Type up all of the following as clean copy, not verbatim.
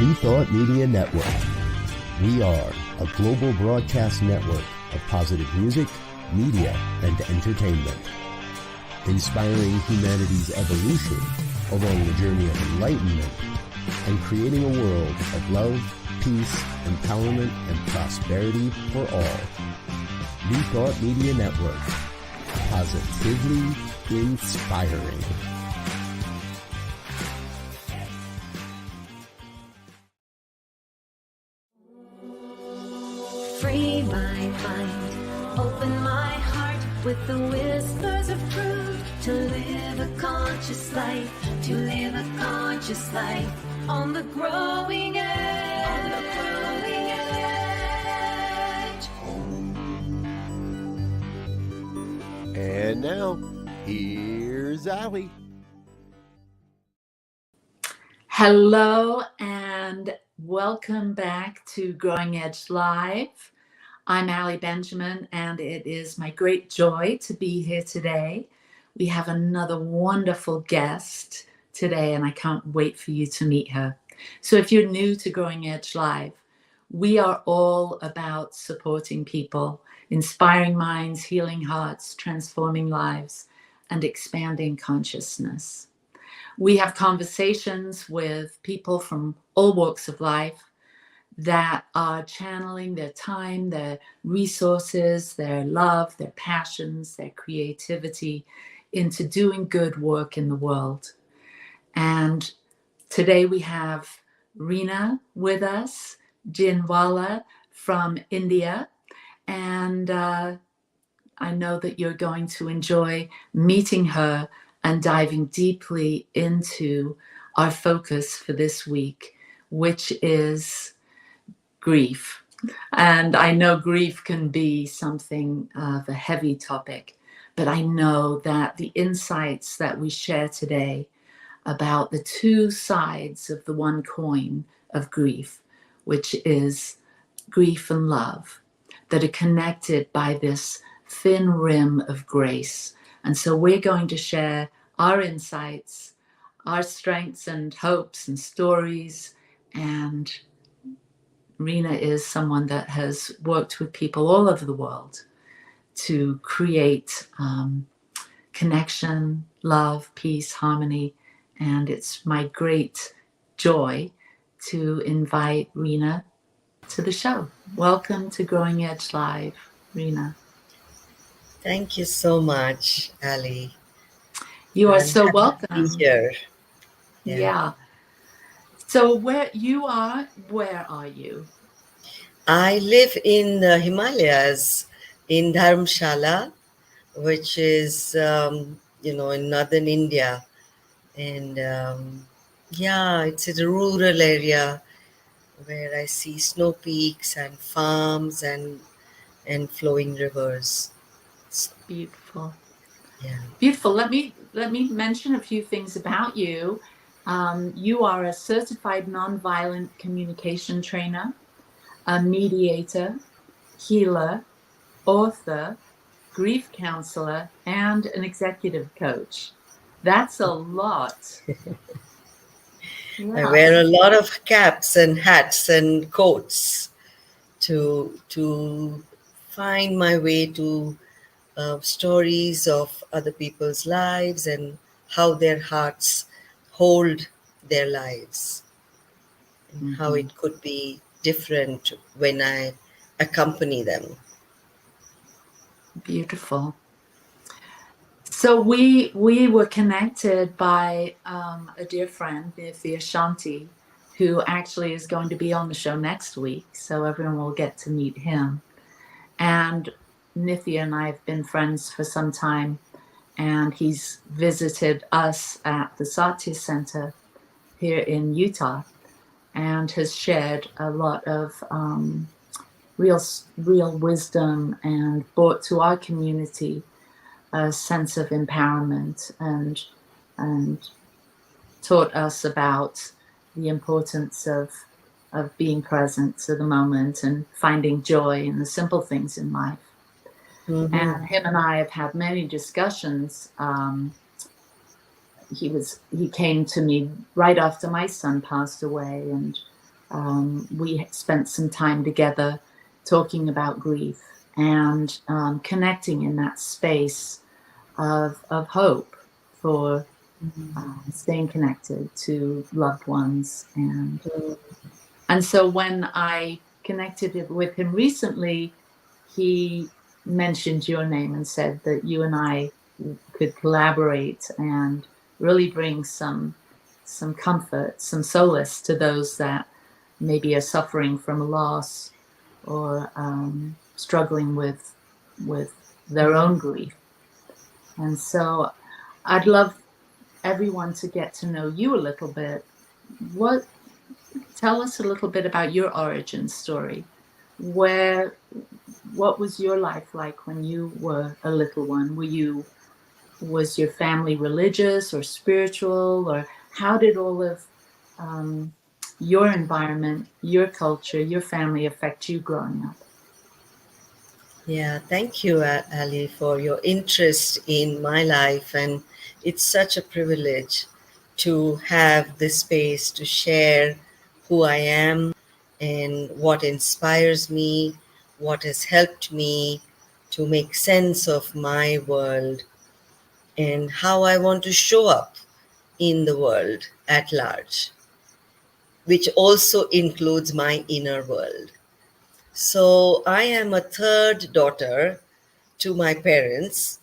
New Thought Media Network. We are a global broadcast network of positive music, media, and entertainment, inspiring humanity's evolution along the journey of enlightenment and creating a world of love, peace, empowerment, and prosperity for all. New Thought Media Network. Positively inspiring. Free my mind, open my heart with the whispers of truth, to live a conscious life, to live a conscious life on the growing edge, on the growing edge. And now, here's Ali. Hello and welcome back to Growing Edge Live. I'm Ali Benjamin, and it is my great joy to be here today. We have another wonderful guest today, and I can't wait for you to meet her. So if you're new to Growing Edge Live, we are all about supporting people, inspiring minds, healing hearts, transforming lives, and expanding consciousness. We have conversations with people from all walks of life that are channeling their time, their resources, their love, their passions, their creativity into doing good work in the world. And today we have Reena with us, Ginwala from India. And I know that you're going to enjoy meeting her and diving deeply into our focus for this week, which is grief. And I know grief can be something of a heavy topic, but I know that the insights that we share today about the two sides of the one coin of grief, which is grief and love, that are connected by this thin rim of grace. And so we're going to share our insights, our strengths and hopes and stories. And Reena is someone that has worked with people all over the world to create connection, love, peace, harmony. And it's my great joy to invite Reena to the show. Welcome to Growing Edge Live, Reena. Thank you so much, Ali. You are I'm so happy welcome. to be here. Yeah. So where are you? I live in the Himalayas, in Dharamshala, which is, in northern India. And it's a rural area where I see snow peaks and farms and flowing rivers. Beautiful. Yeah. Beautiful. Let me mention a few things about you. You are a certified nonviolent communication trainer, a mediator, healer, author, grief counselor, and an executive coach. That's a lot. Yeah. I wear a lot of caps and hats and coats to find my way to stories of other people's lives and how their hearts hold their lives, and how it could be different when I accompany them. Beautiful. So we were connected by a dear friend, Nithya Shanti, who actually is going to be on the show next week. So everyone will get to meet him. And Nithya and I have been friends for some time, and he's visited us at the thesatyacenter here in Utah and has shared a lot of real wisdom and brought to our community a sense of empowerment and taught us about the importance of being present to the moment and finding joy in the simple things in life. Mm-hmm. And him and I have had many discussions. He came to me right after my son passed away, and we spent some time together talking about grief and connecting in that space of hope for staying connected to loved ones. And so when I connected with him recently, he mentioned your name and said that you and I could collaborate and really bring some comfort, some solace to those that maybe are suffering from a loss or struggling with their own grief. And so I'd love everyone to get to know you a little bit. Tell us a little bit about your origin story. What was your life like when you were a little one? Was your family religious or spiritual, or how did all of your environment, your culture, your family affect you growing up? Yeah, thank you, Ali, for your interest in my life. And it's such a privilege to have this space to share who I am and what inspires me, what has helped me to make sense of my world, and how I want to show up in the world at large, which also includes my inner world. So I am a third daughter to my parents,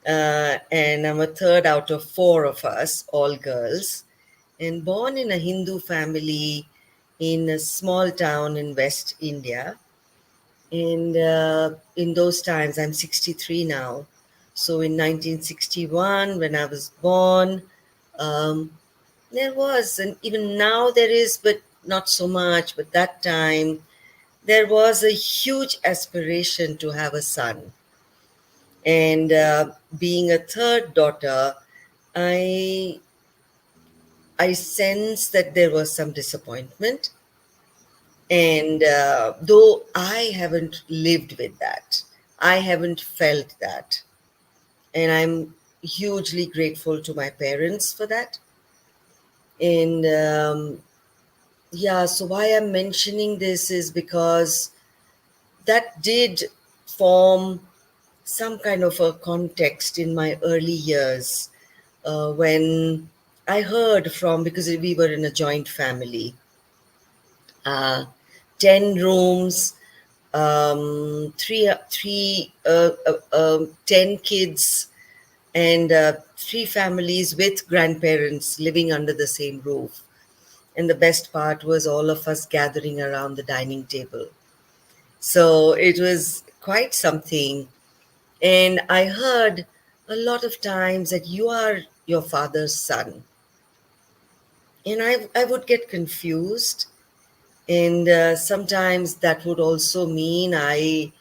and I'm a third out of four of us, all girls, and born in a Hindu family in a small town in West India. And in those times, I'm 63 now. So in 1961, when I was born, um, there was, and even now there is, but not so much. But that time, there was a huge aspiration to have a son. And being a third daughter, I I sensed that there was some disappointment. And though I haven't lived with that, I haven't felt that. And I'm hugely grateful to my parents for that. And yeah, so why I'm mentioning this is because that did form some kind of a context in my early years when I heard from, because we were in a joint family, uh, 10 rooms, 10 kids, and three families with grandparents living under the same roof. And the best part was all of us gathering around the dining table. So it was quite something. And I heard a lot of times that you are your father's son. And I would get confused. And sometimes that would also mean I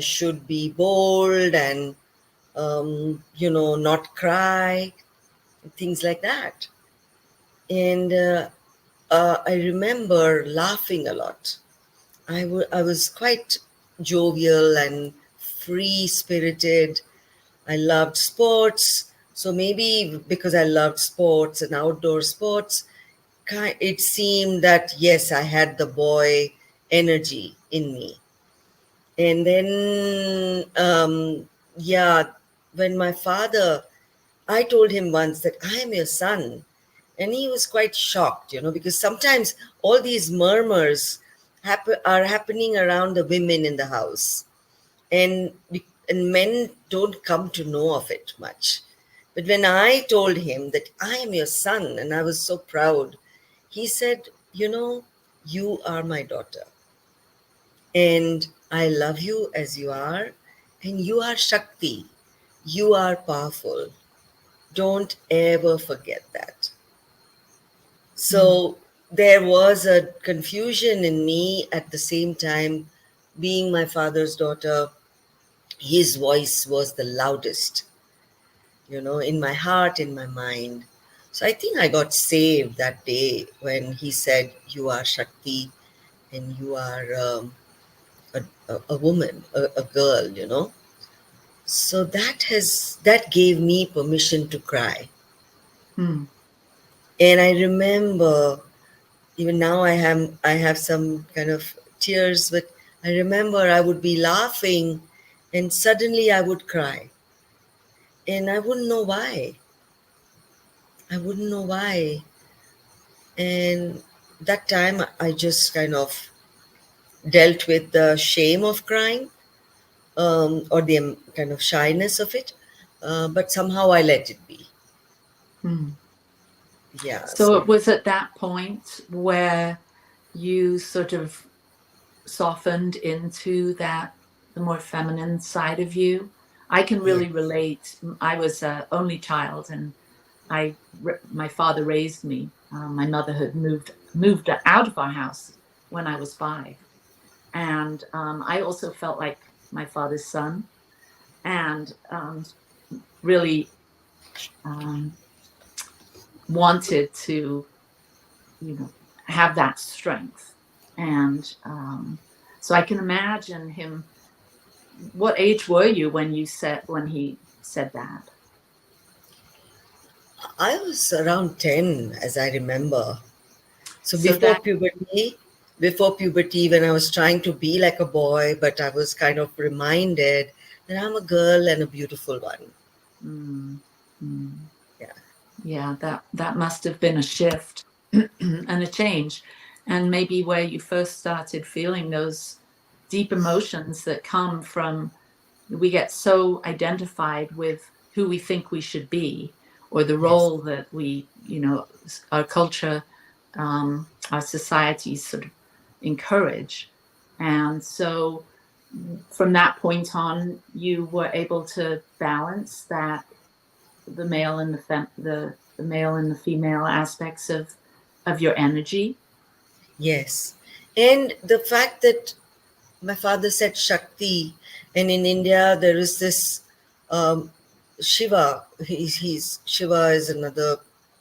should be bold and, not cry, things like that. And I remember laughing a lot. I was quite jovial and free spirited. I loved sports. So maybe because I loved sports and outdoor sports, it seemed that, yes, I had the boy energy in me. And then, yeah, when my father, I told him once that I am your son. And he was quite shocked, because sometimes all these murmurs are happening around the women in the house. And, and men don't come to know of it much. But when I told him that I am your son, and I was so proud, he said, you are my daughter. And I love you as you are. And you are Shakti. You are powerful. Don't ever forget that. So there was a confusion in me at the same time. Being my father's daughter, his voice was the loudest, in my heart, in my mind. So I think I got saved that day when he said, you are Shakti and you are a woman, a girl. So that gave me permission to cry. Hmm. And I remember even now I have some kind of tears, but I remember I would be laughing and suddenly I would cry. And I wouldn't know why. I wouldn't know why. And that time I just kind of dealt with the shame of crying, or the kind of shyness of it. But somehow I let it be. Hmm. Yeah. So So it was at that point where you sort of softened into that, the more feminine side of you. I can yeah. really relate. I was an only child, and my father raised me. My mother had moved out of our house when I was 5, and I also felt like my father's son, and really um, wanted to, have that strength. And so I can imagine him. What age were you when he said that? I was around 10, as I remember. So So that before puberty, when I was trying to be like a boy, but I was kind of reminded that I'm a girl and a beautiful one. mm, mm, Yeah. yeah, that must have been a shift and a change, and maybe where you first started feeling those deep emotions that come from, we get so identified with who we think we should be, or the Yes. role that we, our culture, our societies sort of encourage. And so from that point on, you were able to balance that, the male and the male and the female aspects of your energy. Yes. And the fact that my father said Shakti, and in India there is this um, Shiva. He's Shiva is another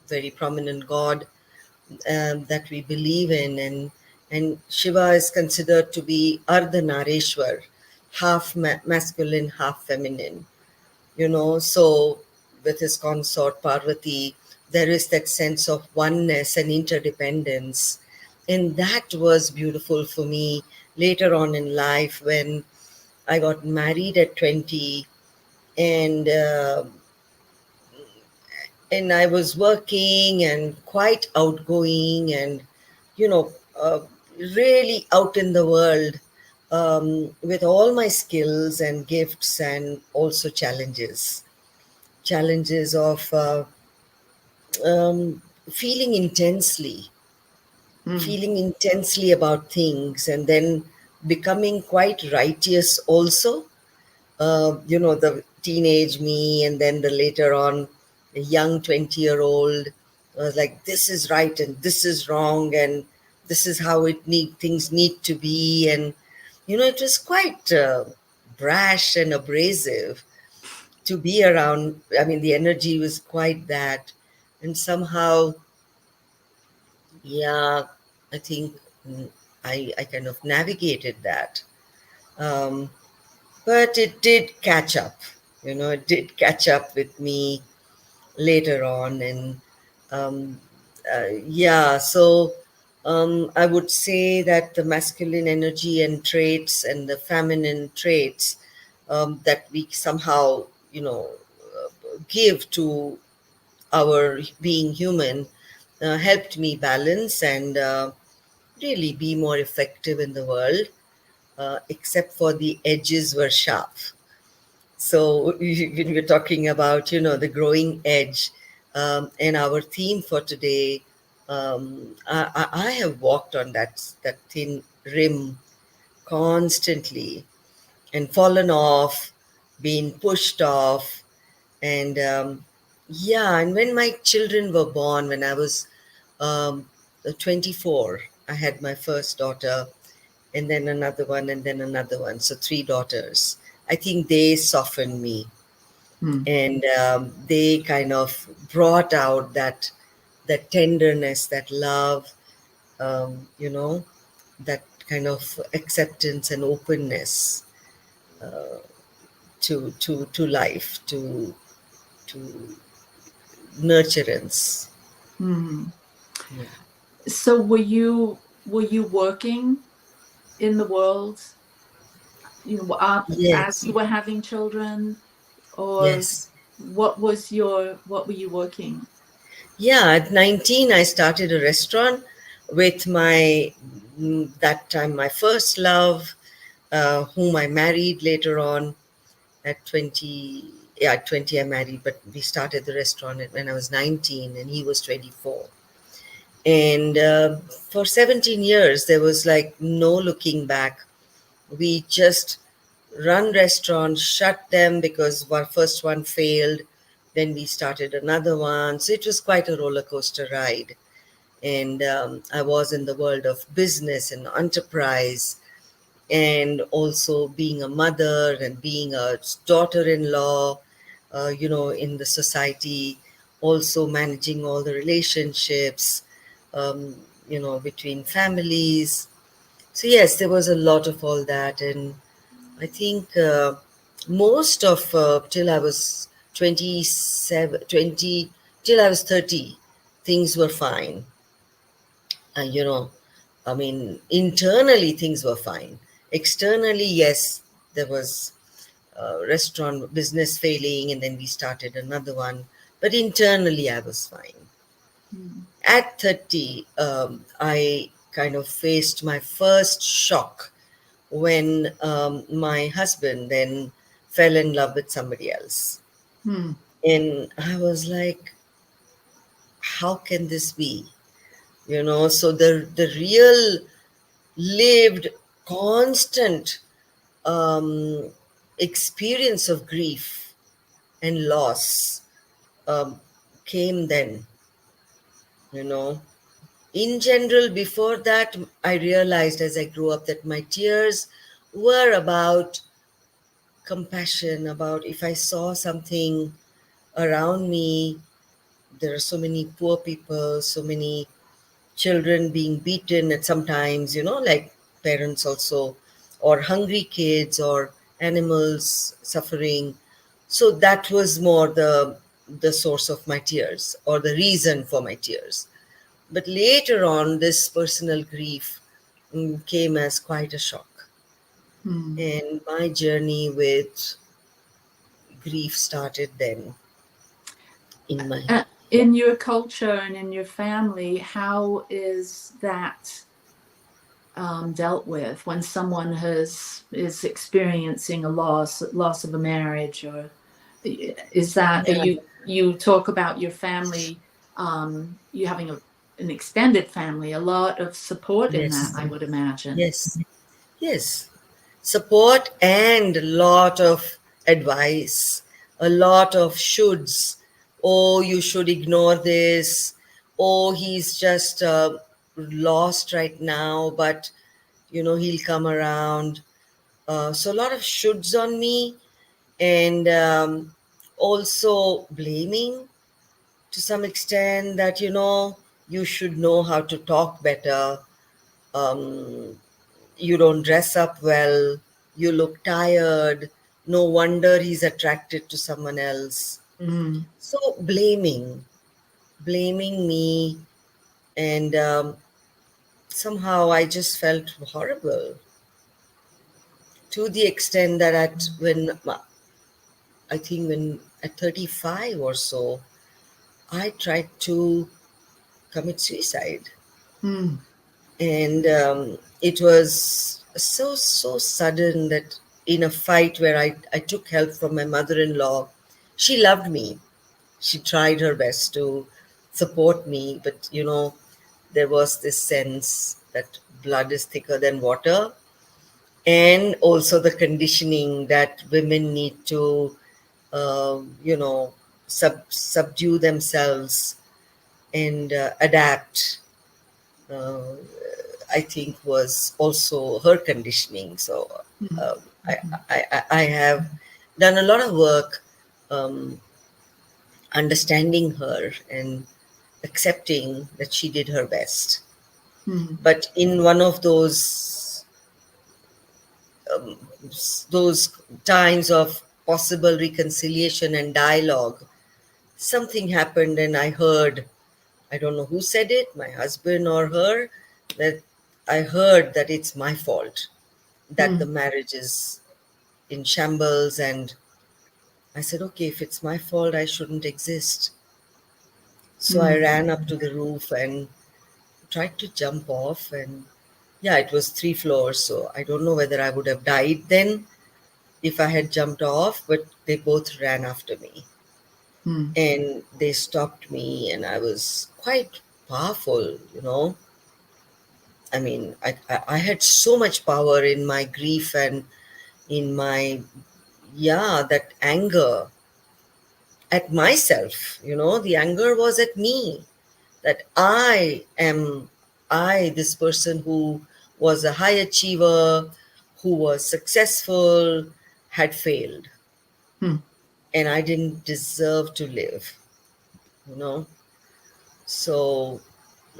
very prominent god that we believe in, and Shiva is considered to be Ardhanareshwar, half masculine, half feminine. So with his consort Parvati, there is that sense of oneness and interdependence, and that was beautiful for me later on in life when I got married at 20, and I was working and quite outgoing and, you know, uh, really out in the world, with all my skills and gifts and also challenges of um, feeling intensely, Mm. about things, and then becoming quite righteous also. The teenage me, and then the later on, a young 20-year-old was like, this is right and this is wrong, and this is how things need to be. And, it was quite brash and abrasive to be around. I mean, the energy was quite that. And somehow, yeah, I think I kind of navigated that. Um, but it did catch up. It did catch up with me later on. And um, yeah, so I would say that the masculine energy and traits and the feminine traits that we somehow, give to our being human helped me balance and really be more effective in the world, except for the edges were sharp. So when we're talking about, the growing edge, and our theme for today, I have walked on that thin rim constantly and fallen off, been pushed off, and yeah. And when my children were born, when I was um, 24, I had my first daughter, and then another one, and then another one. So 3 daughters. I think they softened me, Mm. and they kind of brought out that tenderness, that love, you know, that kind of acceptance and openness to life, to nurturance. Mm. Yeah. So were you working in the world, as Yes, you were having children, or yes. what were you working? Yeah, at 19, I started a restaurant with that time, my first love, whom I married later on at 20. Yeah, at 20, I married, but we started the restaurant when I was 19 and he was 24. And for 17 years, there was like no looking back. We just run restaurants, shut them because our first one failed. Then we started another one. So it was quite a roller coaster ride. And I was in the world of business and enterprise, and also being a mother and being a daughter-in-law, in the society, also managing all the relationships, between families. So yes, there was a lot of all that, and I think most of till I was 27, 20, till I was 30, things were fine. uh, you know, I mean, internally things were fine. Externally, yes, there was restaurant business failing, and then we started another one. But internally, I was fine. Hmm. At 30, I kind of faced my first shock when my husband then fell in love with somebody else. Hmm. And I was like, how can this be? So the real lived constant um, experience of grief and loss um, came then. you know in general, before that, I realized as I grew up that my tears were about compassion, about if I saw something around me. There are so many poor people, so many children being beaten at sometimes, like parents also, or hungry kids, or animals suffering. So that was more the source of my tears, or the reason for my tears. But later on, this personal grief came as quite a shock. Hmm. And my journey with grief started then in my. In your culture and in your family, how is that dealt with when someone is experiencing a loss of a marriage, or is that Yeah. you talk about your family, you having an extended family, a lot of support in that, Yes. I would imagine. Yes. Yes. Support and a lot of advice, a lot of shoulds. Oh, you should ignore this. Oh, he's just lost right now, but he'll come around. So a lot of shoulds on me, and also blaming to some extent that you should know how to talk better. Um, you don't dress up well, you look tired, no wonder he's attracted to someone else. Mm. So blaming me, and somehow I just felt horrible, to the extent that I think when at 35 or so, I tried to commit suicide. Mm. And it was so sudden that in a fight where I took help from my mother-in-law. She loved me. She tried her best to support me, but there was this sense that blood is thicker than water, and also the conditioning that women need to subdue themselves and adapt. uh, I think was also her conditioning. So Mm. uh, I have done a lot of work understanding her and accepting that she did her best. Mm. But in one of those times of possible reconciliation and dialogue, something happened, and I heard I don't know who said it, my husband or her, that I heard that it's my fault that the Mm. marriage is in shambles. And I said, okay, if it's my fault, I shouldn't exist. So I Mm. ran up to the roof and tried to jump off. And yeah, it was 3 floors. So I don't know whether I would have died then if I had jumped off, but they both ran after me Mm. and they stopped me. And I was quite powerful, you know. I mean, I had so much power in my grief and in my, yeah, that anger at myself, you know, the anger was at me, that this person who was a high achiever, who was successful, had failed. Mm. And I didn't deserve to live, you know. So,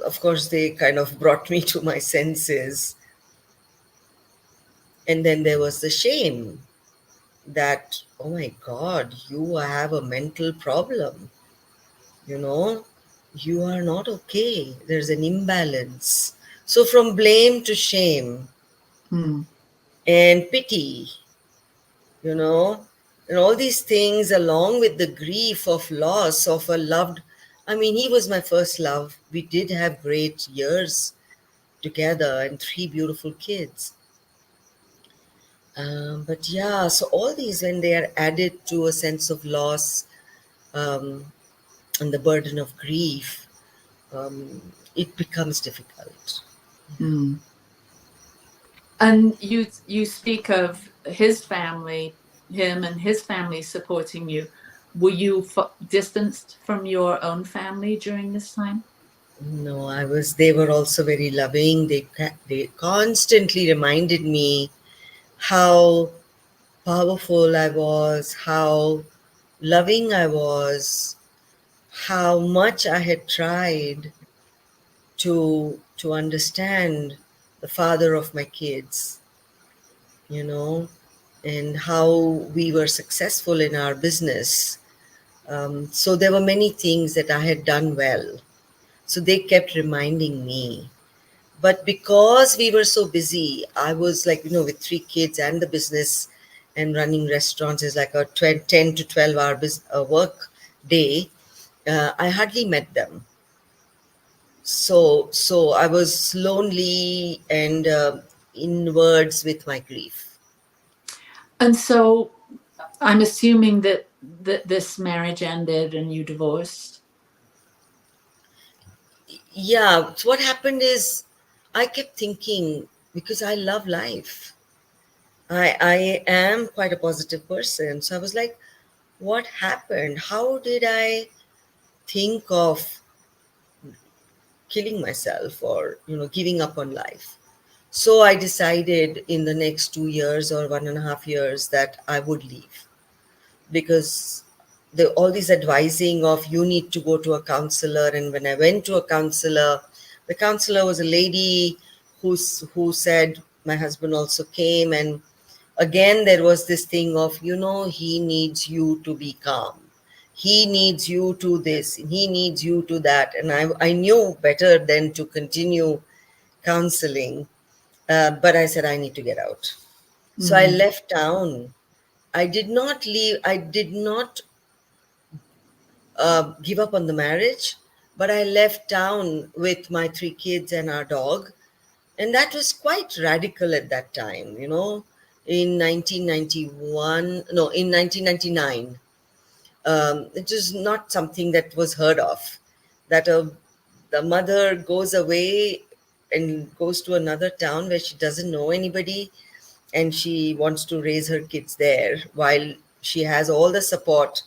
of course, they kind of brought me to my senses. And then there was the shame that, oh my God, you have a mental problem, you know, you are not okay. There's an imbalance. So, from blame to shame Mm. and pity, you know, and all these things, along with the grief of loss of a loved. I mean, he was my first love. We did have great years together and 3 beautiful kids. But yeah, so all these, when they are added to a sense of loss, um, and the burden of grief, it becomes difficult. Mm. And you speak of his family, him and his family supporting you. Were you distanced from your own family during this time? No, I was. They were also very loving. They constantly reminded me how powerful I was, how loving I was, how much I had tried to understand the father of my kids, you know, and how we were successful in our business. So there were many things that I had done well. So they kept reminding me. But because we were so busy, I was like, you know, with 3 kids and the business and running restaurants is like a 10 to 12 hour work day. I hardly met them. So I was lonely and inwards with my grief. And so I'm assuming that this marriage ended and you divorced. Yeah, so what happened is I kept thinking, because I love life. I am quite a positive person. So I was like, what happened? How did I think of killing myself or, you know, giving up on life? So I decided in the next 2 years or 1.5 years that I would leave, because all this advising of you need to go to a counselor. And when I went to a counselor, the counselor was a lady who said, my husband also came, and again there was this thing of, you know, he needs you to be calm, he needs you to this, he needs you to that. And I knew better than to continue counseling. But I said, I need to get out. So I Mm. left town. I did not leave. I did not give up on the marriage, but I left town with my 3 kids and our dog. And that was quite radical at that time, you know, in 1991, no, in 1999. It was not something that was heard of, that the mother goes away and goes to another town where she doesn't know anybody and she wants to raise her kids there while she has all the support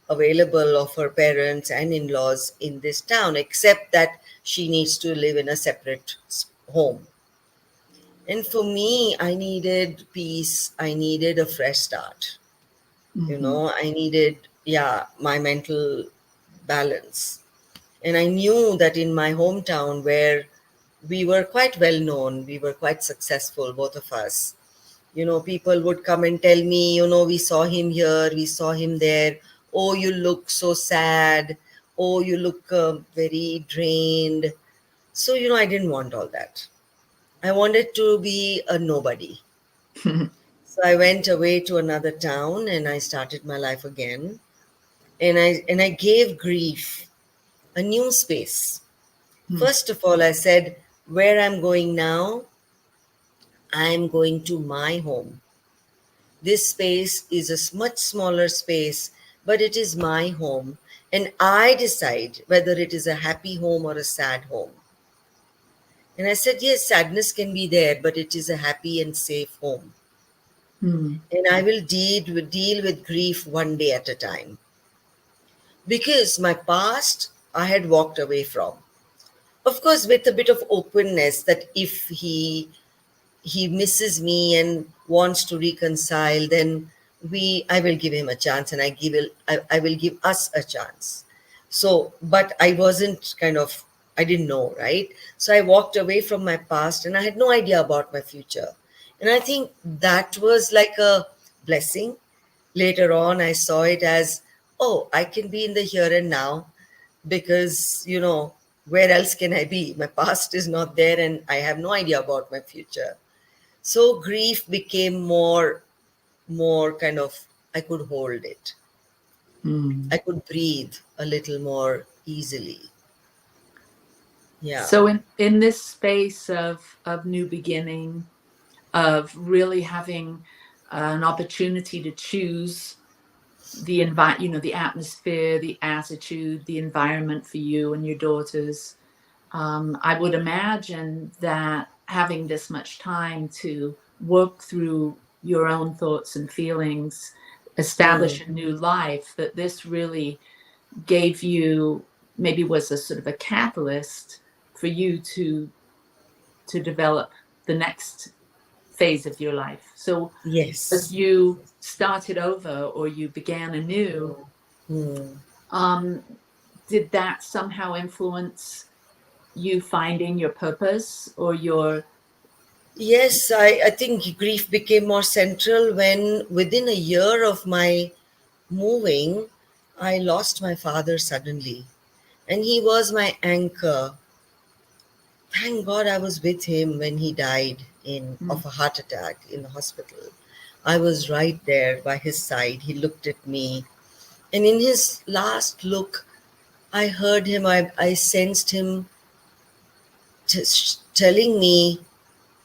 available of her parents and in-laws in this town, except that she needs to live in a separate home. And for me, I needed peace. I needed a fresh start. You Hmm. know, I needed, yeah, my mental balance. And I knew that in my hometown, where we were quite well known, we were quite successful, both of us. You know, people would come and tell me, you know, we saw him here, we saw him there. Oh, you look so sad. oh, you look very drained. So, I didn't want all that. I wanted to be a nobody. So I went away to another town and I started my life again. And I gave grief a new space. First of all, I said, where I'm going now, I'm going to my home. This space is a much smaller space, but it is my home. And I decide whether it is a happy home or a sad home. And I said, yes, sadness can be there, but it is a happy and safe home. And I will deal with grief one day at a time. Because my past, I had walked away from. Of course, with a bit of openness that if he misses me and wants to reconcile, then I will give him a chance, and I will give us a chance. So, but I wasn't I didn't know, right? So I walked away from my past and I had no idea about my future. And I think that was like a blessing. Later on, I saw it as, oh, I can be in the here and now because, where else can I be? My past is not there and I have no idea about my future. So grief became more I could hold it. I could breathe a little more easily. Yeah. So in this space of new beginning, of really having an opportunity to choose the the atmosphere, the attitude, the environment for you and your daughters, I would imagine that having this much time to work through your own thoughts and feelings, establish a new life, that this really gave you, maybe was a sort of a catalyst for you to develop the next phase of your life. So Yes. as you started over or you began anew, did that somehow influence you finding your purpose or your... Yes, I think grief became more central when within a year of my moving, I lost my father suddenly. And he was my anchor. Thank God I was with him when he died of a heart attack in the hospital. I was right there by his side. He looked at me. And in his last look, I heard him, I sensed him telling me,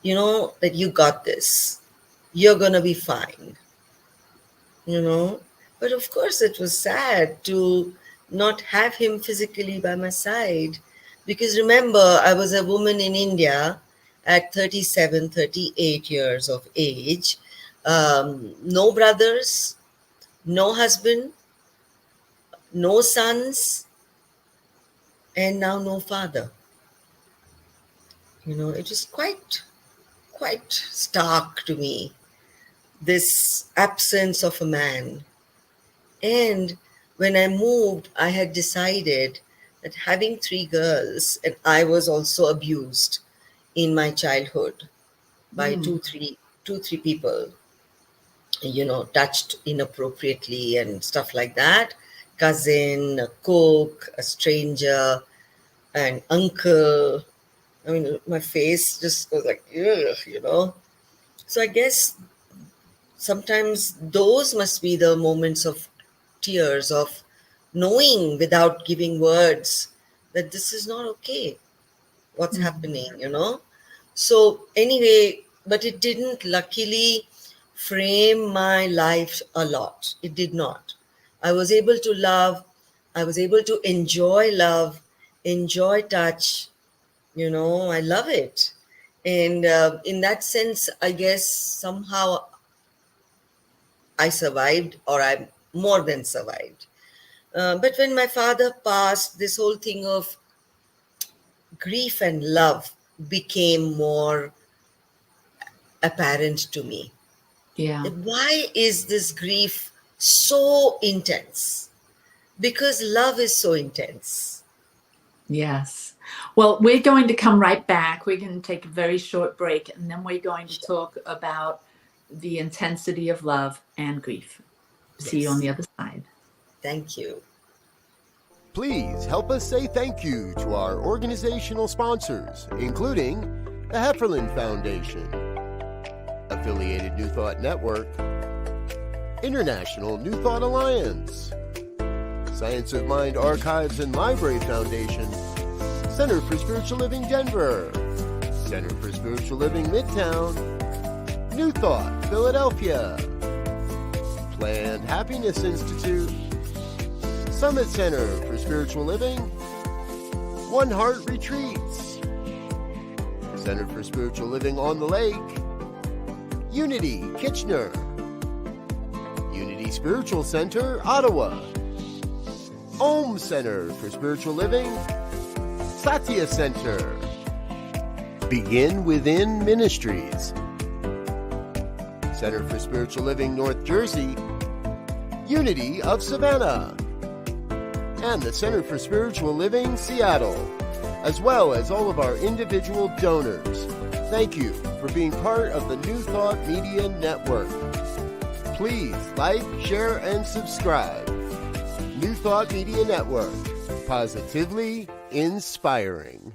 that you got this. You're going to be fine. But of course, it was sad to not have him physically by my side. Because remember, I was a woman in India at 37, 38 years of age. No brothers, no husband, no sons, and now no father. It was quite stark to me, this absence of a man. And when I moved, I had decided that having 3 girls, and I was also abused in my childhood by two, three people, touched inappropriately and stuff like that. Cousin, a cook, a stranger, an uncle. I mean, my face just goes like, ugh. So I guess sometimes those must be the moments of tears, of knowing without giving words that this is not okay, what's happening. So anyway, but it didn't luckily frame my life a lot. It did not. I was able to love. I was able to enjoy love, enjoy touch. I love it. And in that sense, I guess somehow I survived, or I more than survived. But when my father passed, this whole thing of grief and love became more apparent to me. Yeah. Why is this grief so intense? Because love is so intense. Yes. Well, we're going to come right back. We're going to take a very short break, and then we're going to talk about the intensity of love and grief. See you on the other side. Thank you. Please help us say thank you to our organizational sponsors, including the Hefferland Foundation, Affiliated New Thought Network, International New Thought Alliance, Science of Mind Archives and Library Foundation, Center for Spiritual Living Denver, Center for Spiritual Living Midtown, New Thought Philadelphia, Planned Happiness Institute, Summit Center for Spiritual Living, One Heart Retreats, Center for Spiritual Living on the Lake, Unity Kitchener, Unity Spiritual Center Ottawa, Om Center for Spiritual Living, thesatyacenter, Begin Within Ministries, Center for Spiritual Living North Jersey, Unity of Savannah, and the Center for Spiritual Living Seattle, as well as all of our individual donors. Thank you for being part of the New Thought Media Network. Please like, share, and subscribe. New Thought Media Network, positively inspiring.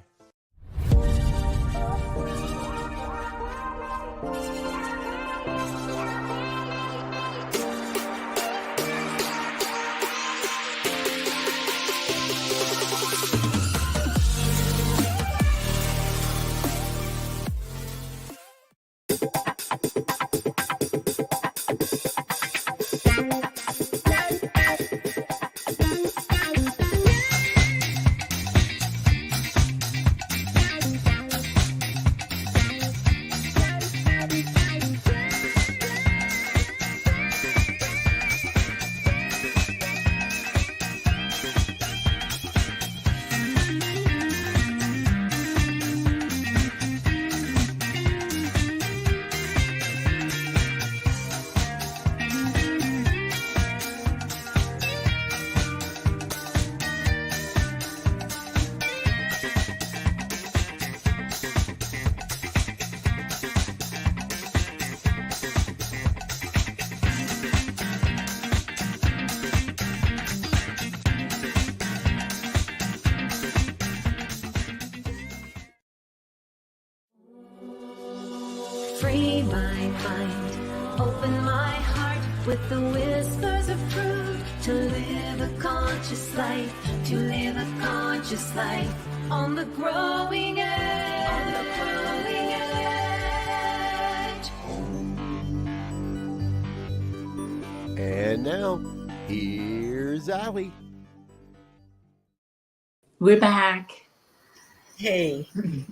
Free my mind, open my heart with the whispers of truth. To live a conscious life, to live a conscious life on the growing edge. On the growing edge. And now, here's Allie. We're back. Hey.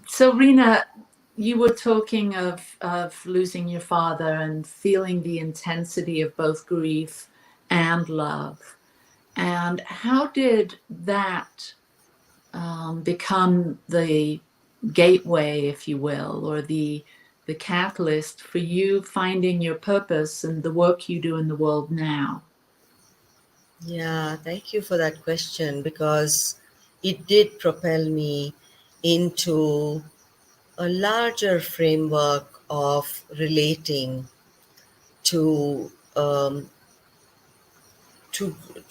So, Reena, you were talking of losing your father and feeling the intensity of both grief and love. And how did that become the gateway, if you will, or the catalyst for you finding your purpose and the work you do in the world now? Yeah, thank you for that question, because it did propel me into a larger framework of relating to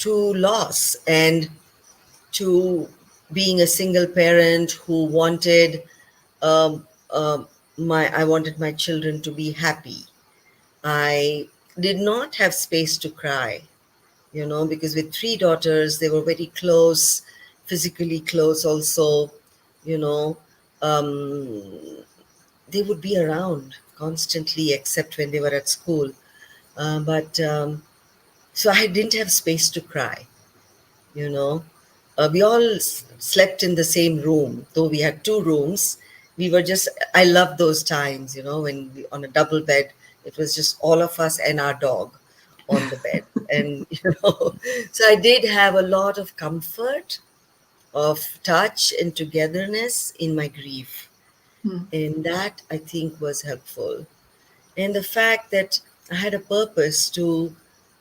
loss, and to being a single parent who wanted I wanted my children to be happy. I did not have space to cry, because with 3 daughters, they were very close, physically close also, they would be around constantly, except when they were at school. So I didn't have space to cry, We all slept in the same room, though we had 2 rooms. I loved those times, when on a double bed, it was just all of us and our dog on the bed. And, so I did have a lot of comfort, of touch and togetherness in my grief. And that, I think, was helpful. And the fact that I had a purpose to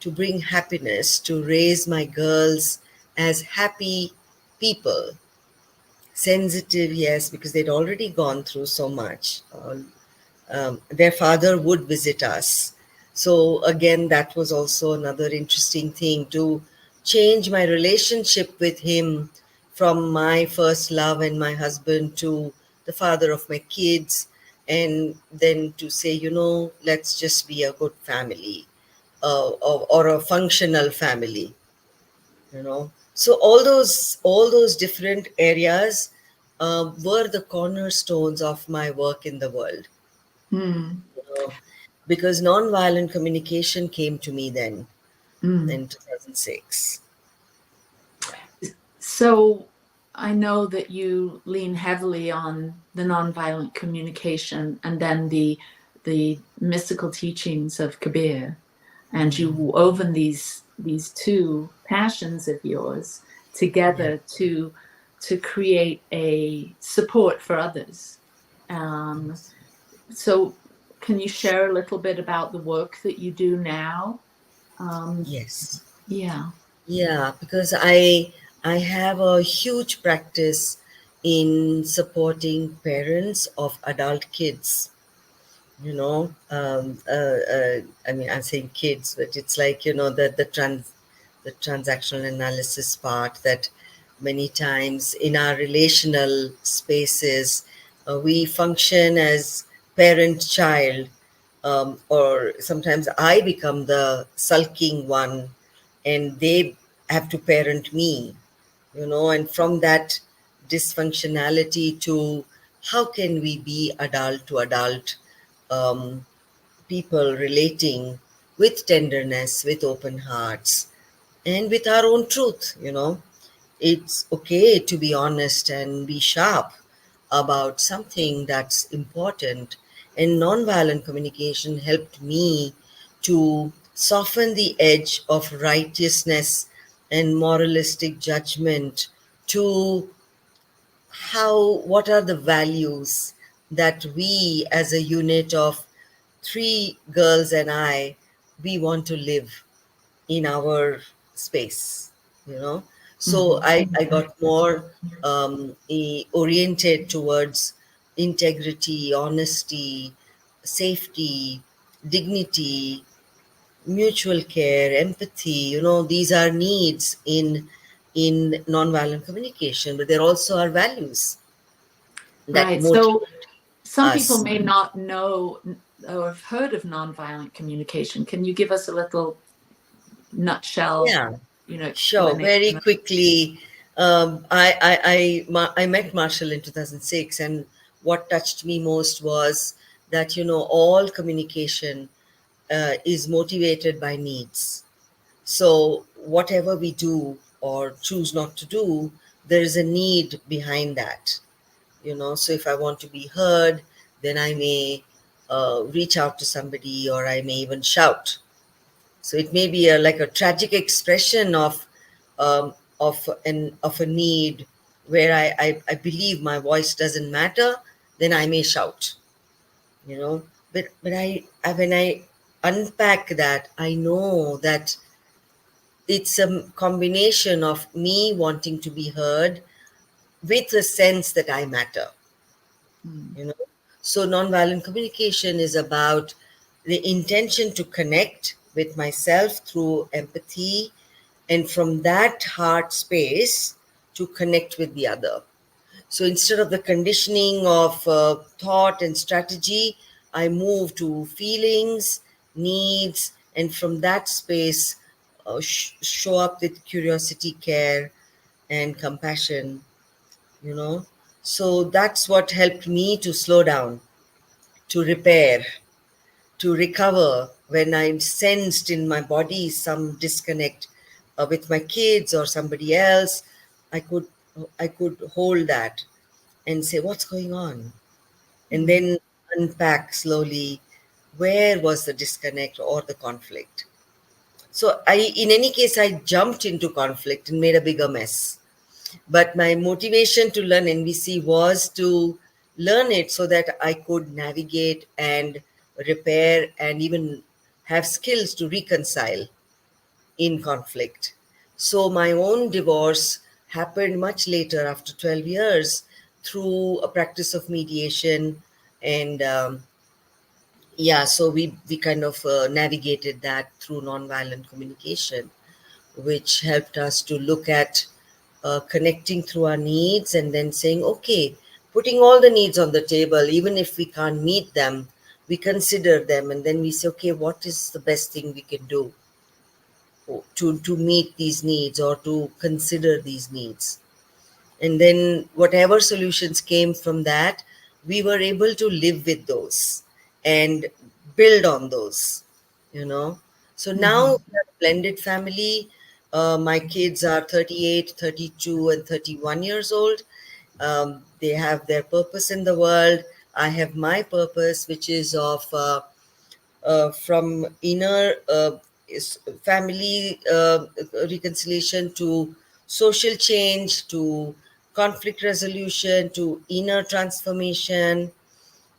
bring happiness, to raise my girls as happy people. Sensitive, yes, because they'd already gone through so much. Their father would visit us. So again, that was also another interesting thing, to change my relationship with him from my first love and my husband to the father of my kids, and then to say, let's just be a good family, or a functional family. So all those different areas were the cornerstones of my work in the world. Mm, you know, because nonviolent communication came to me then mm. in 2006. So I know that you lean heavily on the nonviolent communication and then the mystical teachings of Kabir, and you woven these two passions of yours Yeah. together to create a support for others. Um, so can you share a little bit about the work that you do now? Um, Yes. yeah. Yeah, because I have a huge practice in supporting parents of adult kids. I mean, I'm saying kids, but it's like, the transactional analysis part, that many times in our relational spaces, we function as parent child, or sometimes I become the sulking one and they have to parent me, and from that dysfunctionality to how can we be adult to adult, um, people relating with tenderness, with open hearts, and with our own truth. It's okay to be honest and be sharp about something that's important. And nonviolent communication helped me to soften the edge of righteousness and moralistic judgment to what are the values that we as a unit of three girls and we want to live in our space, you know. So Mhm. I got more oriented towards integrity, honesty, safety, dignity, mutual care, empathy. These are needs in nonviolent communication, but there also are values that Right. So motivate some people us. may not know or have heard of nonviolent communication. Can you give us a little nutshell, Yeah. Sure. Very explanation? quickly, I met Marshall in 2006, and what touched me most was that all communication is motivated by needs. So whatever we do or choose not to do, there is a need behind that. So if I want to be heard, then I may reach out to somebody, or I may even shout. So it may be like a tragic expression of a need where I believe my voice doesn't matter, then I may shout, you know. But when I unpack that, I know that it's a combination of me wanting to be heard with a sense that I matter, Mm. you know. So nonviolent communication is about the intention to connect with myself through empathy, and from that heart space to connect with the other. So instead of the conditioning of thought and strategy, I move to feelings, needs, and from that space, show up with curiosity, care, and compassion, you know. So that's what helped me to slow down, to repair, to recover when I sensed in my body some disconnect with my kids or somebody else. I could hold that and say, what's going on? And Mm. then unpack slowly where was the disconnect or the conflict. So in any case, I jumped into conflict and made a bigger mess. But my motivation to learn NVC was to learn it so that I could navigate and repair and even have skills to reconcile in conflict. So my own divorce happened much later, after 12 years, through a practice of mediation. And yeah, so we kind of navigated that through nonviolent communication. which helped us to look at connecting through our needs and then saying, okay, putting all the needs on the table, even if we can't meet them, we consider them and then we say, okay, what is the best thing we can do to meet these needs or to consider these needs? And then whatever solutions came from that, we were able to live with those and build on those, you know. So now Mhm. we are a blended family. My kids are 38, 32, and 31 years old. They have their purpose in the world. I have my purpose, which is of from inner family reconciliation to social change to conflict resolution to inner transformation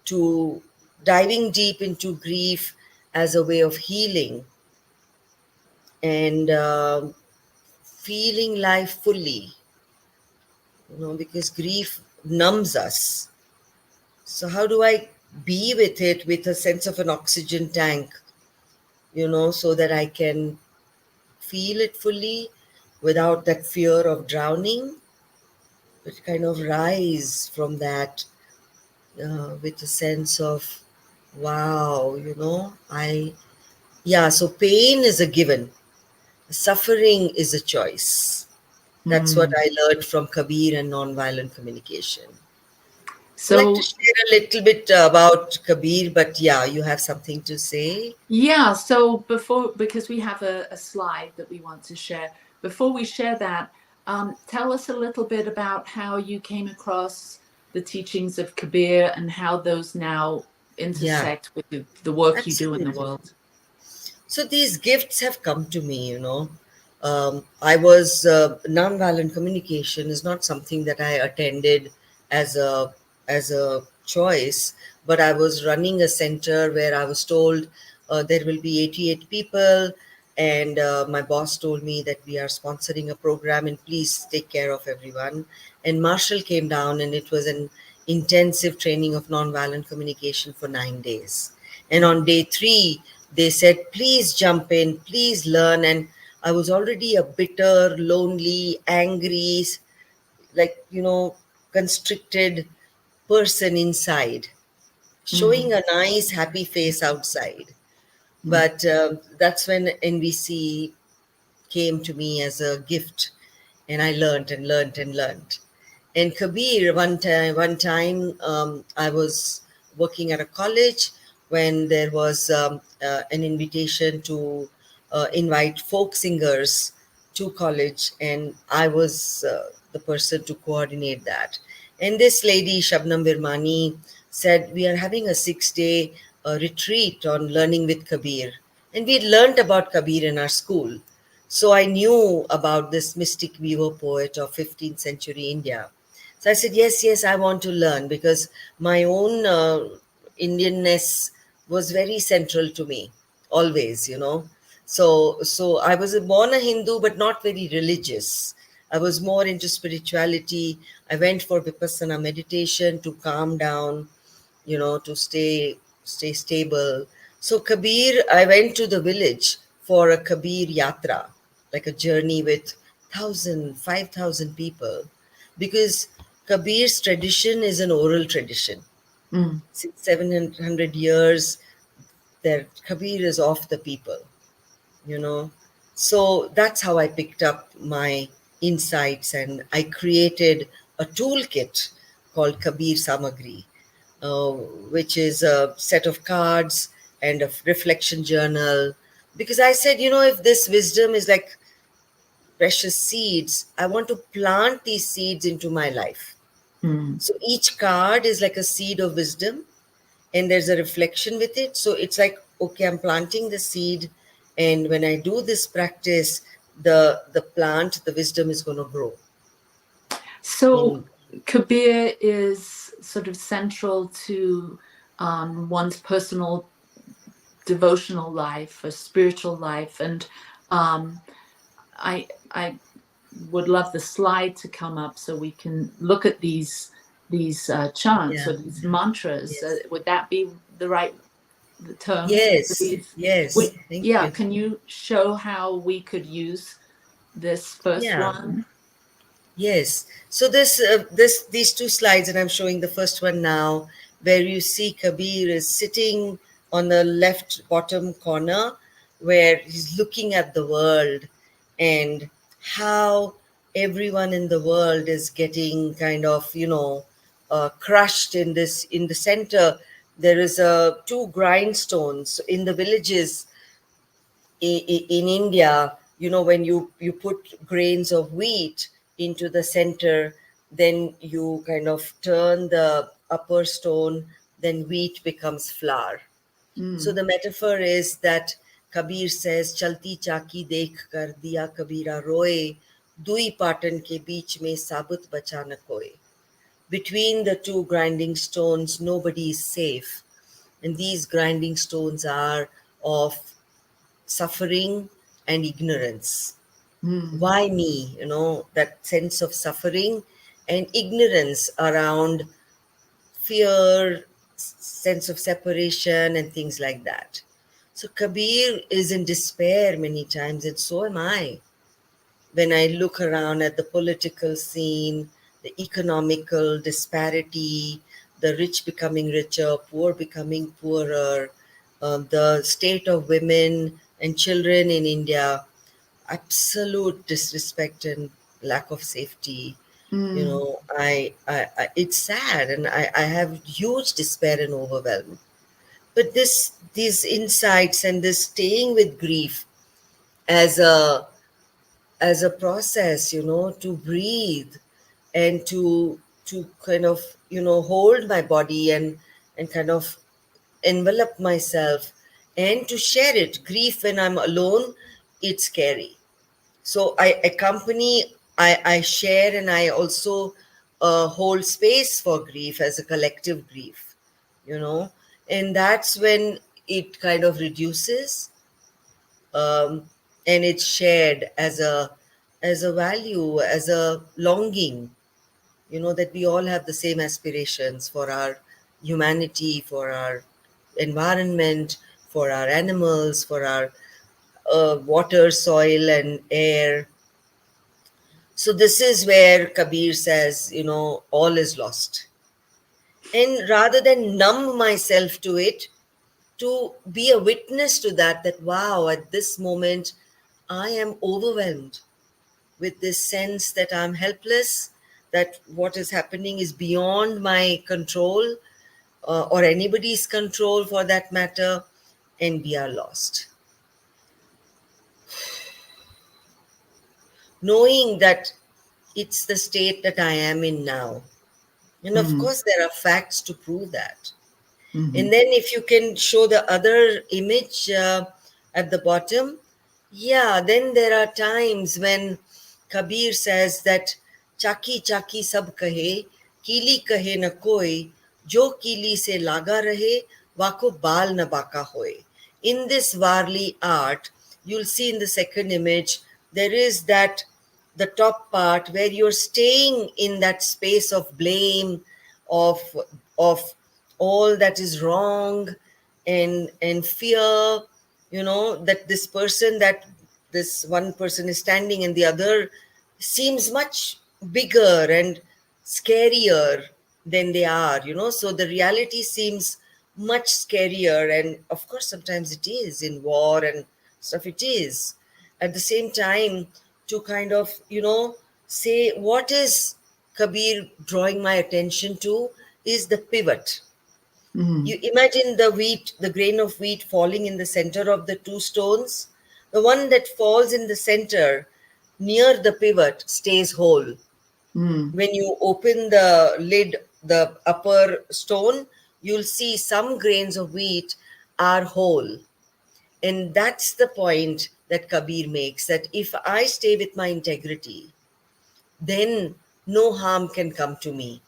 to diving deep into grief as a way of healing and feeling life fully, because grief numbs us. So how do I be with it with a sense of an oxygen tank, so that I can feel it fully without that fear of drowning, but kind of rise from that with a sense of, wow, so pain is a given, suffering is a choice. That's what Mm. I learned from Kabir and nonviolent communication. I'd like to So share a little bit about Kabir, but yeah, you have something to say? yeah, so before, because we have a slide that we want to share, before we share that, tell us a little bit about how you came across the teachings of Kabir and how those now Yeah, intersect with the work you do in the absolutely. world. So these gifts have come to me, I was nonviolent communication is not something that I attended as a choice, but I was running a center where I was told there will be 88 people, and my boss told me that we are sponsoring a program and please take care of everyone. And Marshall came down, and it was an intensive training of nonviolent communication for 9 days. And on day three, they said, please jump in, please learn. And I was already a bitter, lonely, angry, like, constricted person inside, showing Mm, a nice, happy face outside. mm, But that's when NVC came to me as a gift, and I learned and learned and learned. And Kabir, one time, I was working at a college when there was an invitation to invite folk singers to college, and I was the person to coordinate that. And this lady, Shabnam Virmani, said, we are having a 6-day retreat on learning with Kabir. And we had learnt about Kabir in our school. So I knew about this mystic weaver poet of 15th century India. So I said, yes, yes, I want to learn, because my own Indianness was very central to me, always. So I was born a Hindu, but not very religious. I was more into spirituality. I went for Vipassana meditation to calm down, to stay stable. So Kabir, I went to the village for a Kabir Yatra, like a journey with 5,000 people, because Kabir's tradition is an oral tradition. mm. Since 700 years, that Kabir is of the people, you know. So that's how I picked up my insights, and I created a toolkit called Kabir Samagri, uh, which is a set of cards and a reflection journal. Because I said, if this wisdom is like precious seeds, I want to plant these seeds into my life. Mm. So each card is like a seed of wisdom, and there's a reflection with it. So it's like, okay, I'm planting the seed, and when I do this practice, the plant, the wisdom is going to grow. So In Kabir is sort of central to one's personal devotional life, a spiritual life, and um, I would love the slide to come up so we can look at these chants Yeah. or these mantras. Yes. Would that be the term for Yes. these? Yes. Thank Yeah, you. can you show how we could use this first Yeah. one? Yes. So these two slides, and I'm showing the first one now, where you see Kabir is sitting on the left bottom corner, where he's looking at the world and how everyone in the world is getting kind of, crushed in this. In the center, there is two grindstones in the villages in India, when you put grains of wheat into the center, then you kind of turn the upper stone, then wheat becomes flour. So Mm. the metaphor is that Kabir says, "Chalti chaki dekh kar diya Kabira roye, dui patan ke beech mein sabut bacha na koye." Between the two grinding stones, nobody is safe. And these grinding stones are of suffering and ignorance. Mm. Why me? That sense of suffering and ignorance around fear, sense of separation, and things like that. So Kabir is in despair many times, and so am I. When I look around at the political scene, the economical disparity, the rich becoming richer, poor becoming poorer, the state of women and children in India, absolute disrespect and lack of safety. Mm. It's sad, and I have huge despair and overwhelm. But these insights and this staying with grief as a process, to breathe and to kind of, hold my body and kind of envelop myself and to share it. Grief when I'm alone, it's scary. So I accompany, I share, and I also hold space for grief as a collective grief, you know, and that's when it kind of reduces, um, and it's shared as a value, as a longing, that we all have the same aspirations for our humanity, for our environment, for our animals, for our water, soil, and air. So this is where Kabir says, all is lost. And rather than numb myself to it, to be a witness to that wow, at this moment, I am overwhelmed with this sense that I'm helpless, that what is happening is beyond my control, or anybody's control for that matter, and we are lost. Knowing that it's the state that I am in now. And of Mm. course, there are facts to prove that. Mhm. And then if you can show the other image at the bottom, yeah, then there are times when Kabir says that chaki chaki sab kahe, kili kahe na koi, jo kili se laga rahe, wako bal na baka hoy. In this Varli art, you'll see in the second image, there is that the top part where you're staying in that space of blame, of of all that is wrong, and fear, that this one person is standing and the other seems much bigger and scarier than they are, so the reality seems much scarier. And of course sometimes it is in war and stuff, it is. At the same time, to kind of, say what is Kabir drawing my attention to is the pivot. Mm. You imagine the wheat, the grain of wheat falling in the center of the two stones. The one that falls in the center near the pivot stays whole. Mm. When you open the lid, the upper stone, you'll see some grains of wheat are whole. And that's the point that Kabir makes, that if I stay with my integrity, then no harm can come to me.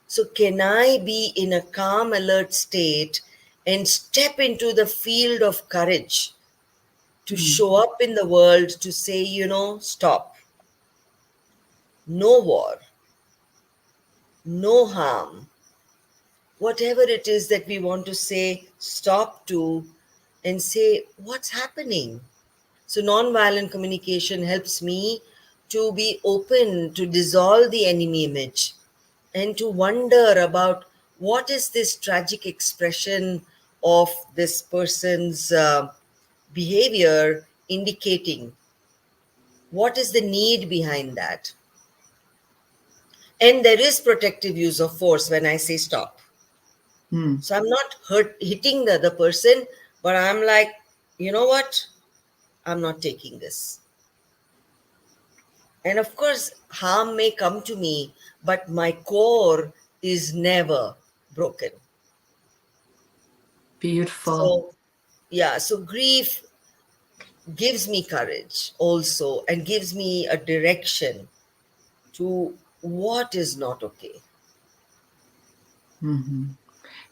So, can I be in a calm, alert state and step into the field of courage to Mm. show up in the world to say, stop, no war, no harm, whatever it is that we want to say, stop to, and say, what's happening? So, nonviolent communication helps me to be open to dissolve the enemy image and to wonder about what is this tragic expression of this person's behavior indicating. What is the need behind that? And there is protective use of force when I say stop. So I'm not hitting the other person, but I'm like, you know what? I'm not taking this. And of course, harm may come to me, but my core is never broken. Beautiful. So, yeah, so grief gives me courage also and gives me a direction to what is not okay.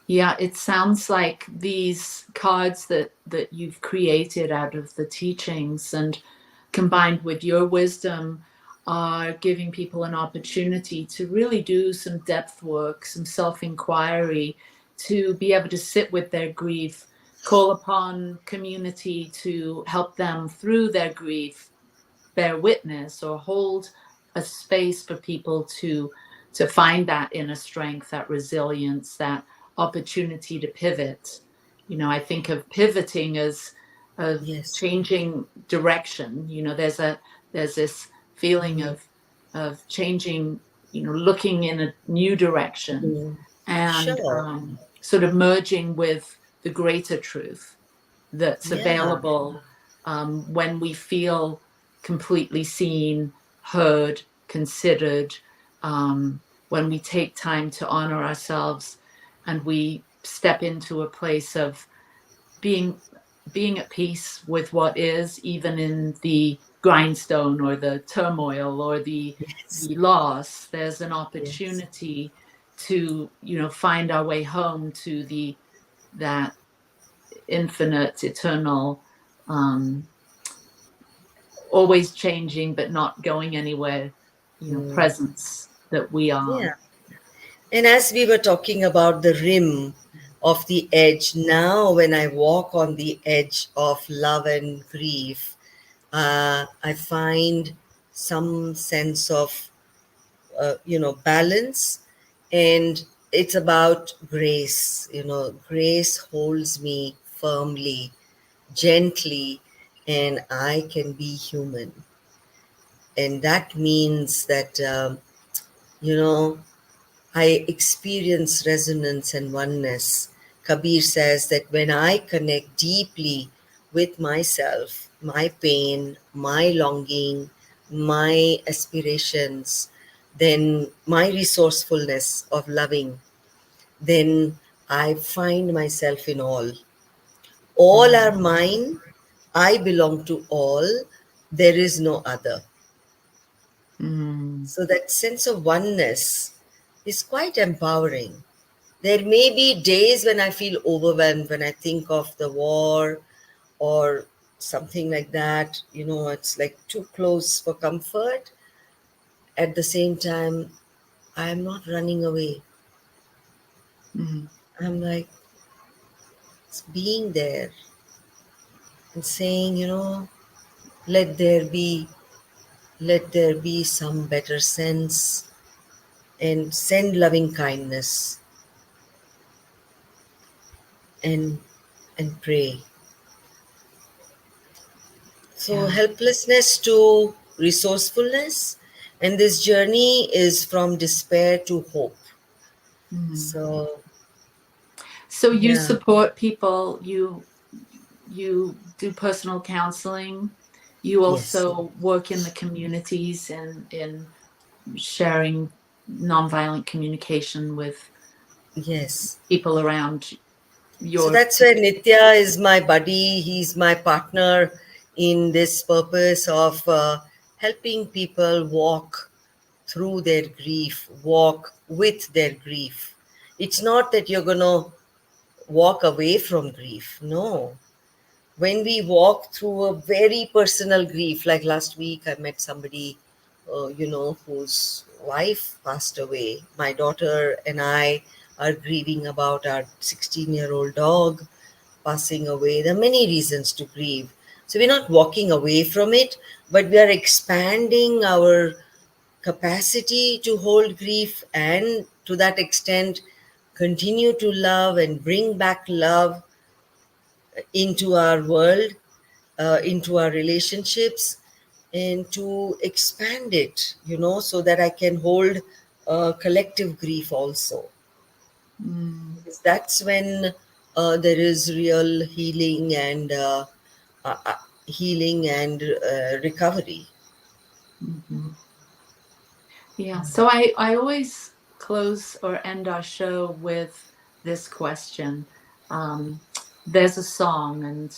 Yeah, it sounds like these cards that you've created out of the teachings and combined with your wisdom are giving people an opportunity to really do some depth work, some self-inquiry, to be able to sit with their grief, call upon community to help them through their grief, bear witness or hold a space for people to find that inner strength, that resilience, that opportunity to pivot. I think of pivoting as of Yes. changing direction. There's this feeling Mhm. of changing, looking in a new direction Mm. and Sure. sort of merging with the greater truth that's Yeah. available when we feel completely seen, heard, considered, when we take time to honor ourselves and we step into a place of being at peace with what is, even in the grindstone or the turmoil or Yes. the loss. There's an Yes. opportunity to find our way home to the that infinite, eternal, um, always changing but not going anywhere, Mm. presence that we are. Yeah. And as we were talking about the rim of the edge, now when I walk on the edge of love and grief, I find some sense of, balance. And it's about grace. Grace holds me firmly, gently, and I can be human. And that means that, you know, I experience resonance and oneness. Kabir says that when I connect deeply with myself, my pain, my longing, my aspirations, then my resourcefulness of loving, then I find myself in all. All are mine. I belong to all. There is no other. Mm. So that sense of oneness is quite empowering. There may be days when I feel overwhelmed when I think of the war or something like that. It's like too close for comfort. At the same time, I'm not running away. Mm. I'm like being there and saying, let there be, let there be some better sense and send loving kindness and pray. So, Yeah. helplessness to resourcefulness, and this journey is from despair to hope. Mm. So, So you yeah, support people, you do personal counseling, you yes, also work in the communities and in sharing nonviolent communication with yes. people around So your. that's where Nitya is my buddy. He's my partner in this purpose of helping people walk through their grief, walk with their grief. It's not that you're going to walk away from grief. No. When we walk through a very personal grief, like last week, I met somebody, whose wife passed away. My daughter and I are grieving about our 16-year-old dog passing away. There are many reasons to grieve. So we're not walking away from it, but we are expanding our capacity to hold grief, and to that extent continue to love and bring back love into our world, into our relationships, and to expand it, so that I can hold collective grief also. Because that's when there is real uh, uh, healing and recovery. Mhm. Yeah. So I always close or end our show with this question. Um, there's a song, and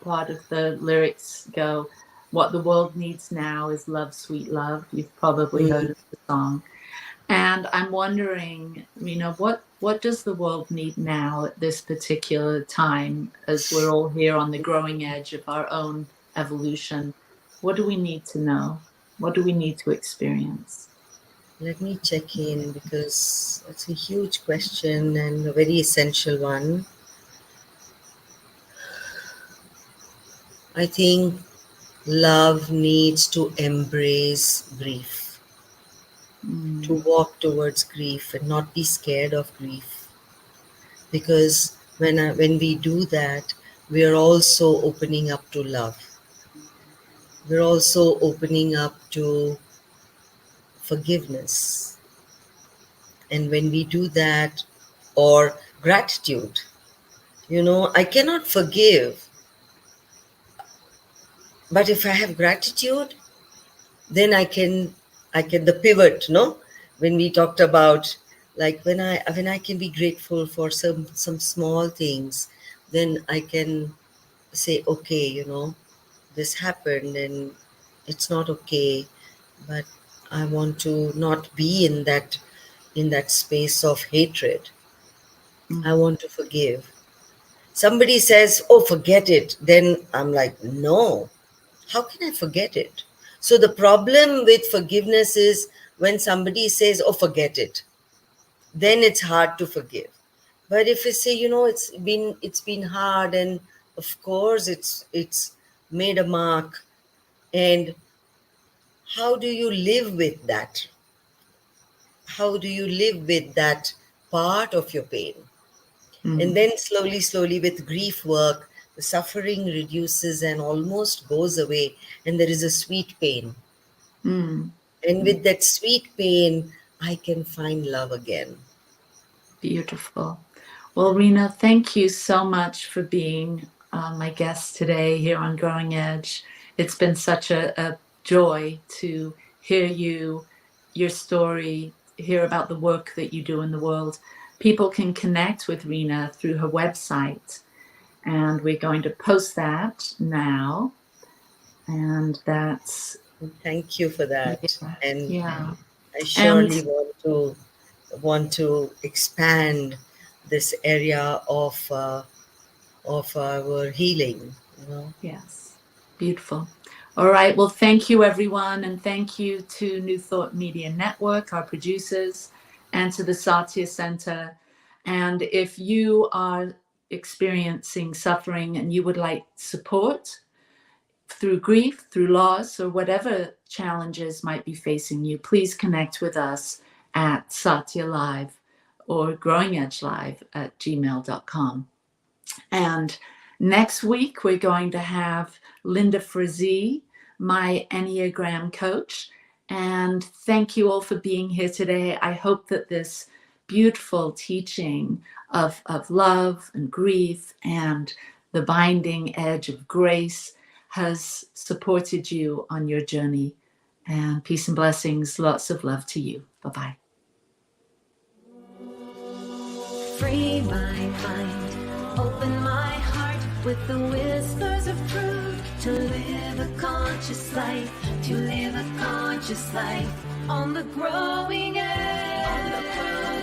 part of the lyrics go, "What the world needs now is love, sweet love." You've probably heard Mm. of the song. And I'm wondering, what does the world need now at this particular time, as we're all here on the growing edge of our own evolution? What do we need to know? What do we need to experience? Let me check in, because it's a huge question and a very essential one. I think love needs to embrace grief, to Mm, walk towards grief and not be scared of grief. Because when we do that, we are also opening up to love. We're also opening up to forgiveness. And when we do that, or gratitude, I cannot forgive, but if I have gratitude, then I can the pivot, no? When we talked about, like, when I can be grateful for some small things, then I can say, okay, this happened and it's not okay, but I want to not be in that space of hatred. I mm, want to forgive. Somebody says, oh, forget it, then I'm like, no, how can I forget it? So the problem with forgiveness is, when somebody says, oh, forget it, then it's hard to forgive. But if you say, it's been hard, and of course it's made a mark, and how do you live with that? How do you live with that part of your pain? And mm, then slowly, slowly, with grief work, the suffering reduces and almost goes away, and there is a sweet pain. mm. And with that sweet pain, I can find love again. Beautiful. Well, Reena, thank you so much for being my guest today here on Growing Edge. It's been such a joy to hear your story, hear about the work that you do in the world. People can connect with Reena through her website, and we're going to post that now. And that's, Thank you for that. yeah, And yeah. I And surely want to expand this area of our healing. yes, beautiful. All right. Well, thank you, everyone. And thank you to New Thought Media Network, our producers, and to the Satya Center. And if you are experiencing suffering and you would like support through grief, through loss, or whatever challenges might be facing you, please connect with us at Satya Live or Growing Edge Live at gmail.com. And next week, we're going to have Linda Frazee, my Enneagram coach. And thank you all for being here today. I hope that this beautiful teaching of love and grief and the binding edge of grace has supported you on your journey. And peace and blessings. Lots of love to you. Bye-bye. Free my mind, open my heart with the whispers of truth. To live a conscious life, to live a conscious life on the growing edge.